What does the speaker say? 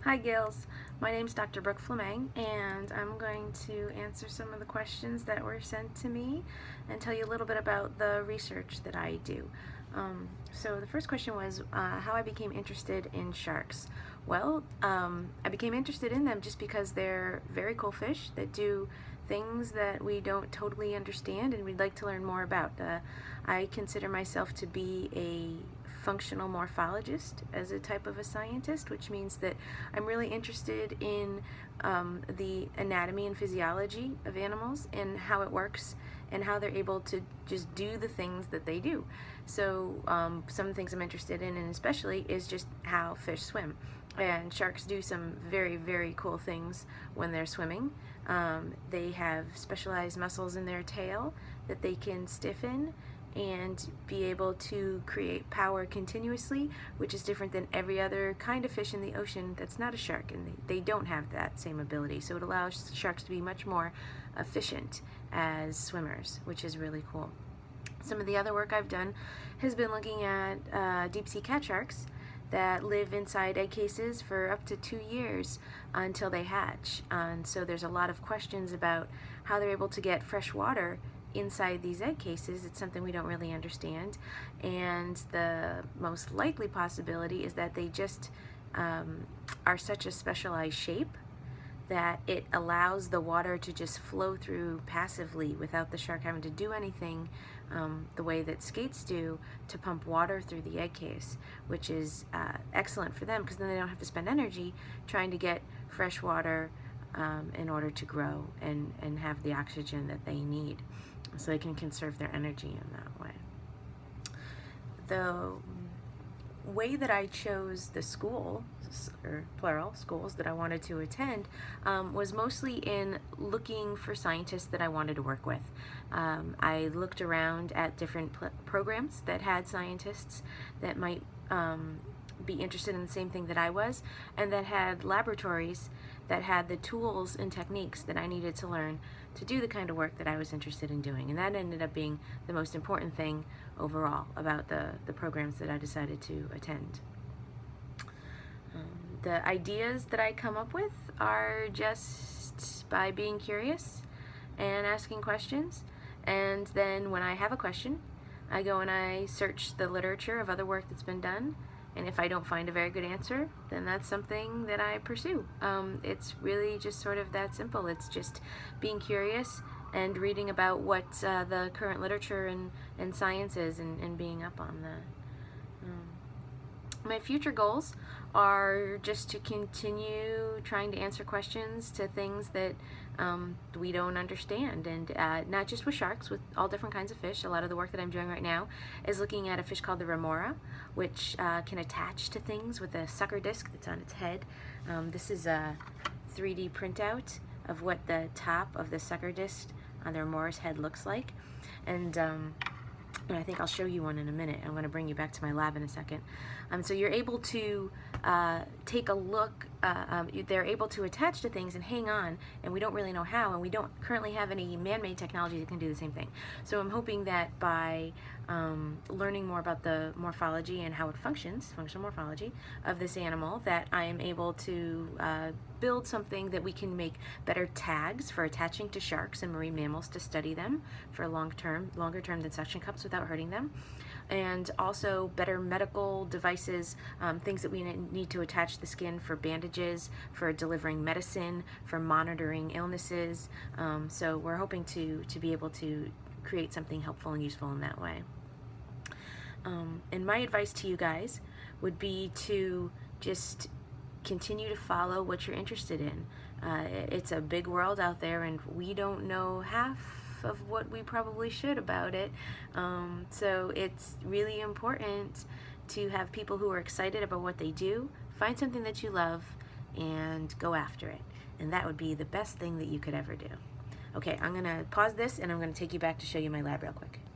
Hi Gills, my name's Dr. Brooke Flammang, and I'm going to answer some of the questions that were sent to me and tell you a little bit about the research that I do. So the first question was how I became interested in sharks. Well, I became interested in them just because they're very cool fish that do things that we don't totally understand and we'd like to learn more about. I consider myself to be a functional morphologist as a type of a scientist, which means that I'm really interested in the anatomy and physiology of animals and how it works and how they're able to just do the things that they do. So some of the things I'm interested in, and especially, is just how fish swim. And sharks do some very, very cool things when they're swimming. They have specialized muscles in their tail that they can stiffen and be able to create power continuously, which is different than every other kind of fish in the ocean that's not a shark, and they don't have that same ability. So it allows sharks to be much more efficient as swimmers, which is really cool. Some of the other work I've done has been looking at deep sea cat sharks that live inside egg cases for up to 2 years until they hatch. And so there's a lot of questions about how they're able to get fresh water inside these egg cases. It's something we don't really understand, and the most likely possibility is that they just are such a specialized shape that it allows the water to just flow through passively without the shark having to do anything the way that skates do to pump water through the egg case, which is excellent for them because then they don't have to spend energy trying to get fresh water in order to grow and have the oxygen that they need, so they can conserve their energy in that way. The way that I chose the school, or plural, schools that I wanted to attend was mostly in looking for scientists that I wanted to work with. I looked around at different programs that had scientists that might be interested in the same thing that I was, and that had laboratories that had the tools and techniques that I needed to learn to do the kind of work that I was interested in doing. And that ended up being the most important thing overall about the programs that I decided to attend. The ideas that I come up with are just by being curious and asking questions. And then when I have a question, I go and I search the literature of other work that's been done, and if I don't find a very good answer, then that's something that I pursue. It's really just sort of that simple. It's just being curious and reading about what the current literature and science is, and being up on that. My future goals are just to continue trying to answer questions to things that we don't understand, and not just with sharks, with all different kinds of fish. A lot of the work that I'm doing right now is looking at a fish called the remora, which can attach to things with a sucker disc that's on its head. This is a 3D printout of what the top of the sucker disc on the remora's head looks like, and I think I'll show you one in a minute. I'm going to bring you back to my lab in a second. So you're able to take a look, they're able to attach to things and hang on, and we don't really know how, and we don't currently have any man-made technology that can do the same thing. So I'm hoping that by learning more about the morphology and how it functions, functional morphology of this animal, that I am able to build something that we can make better tags for attaching to sharks and marine mammals to study them for longer term than suction cups without hurting them, and also better medical devices, things that we need to attach the skin for bandages, for delivering medicine, for monitoring illnesses. So we're hoping to be able to create something helpful and useful in that way. And my advice to you guys would be to just continue to follow what you're interested in. It's a big world out there, and we don't know half of what we probably should about it. So it's really important to have people who are excited about what they do, find something that you love, and go after it. And that would be the best thing that you could ever do. Okay, I'm going to pause this, and I'm going to take you back to show you my lab real quick.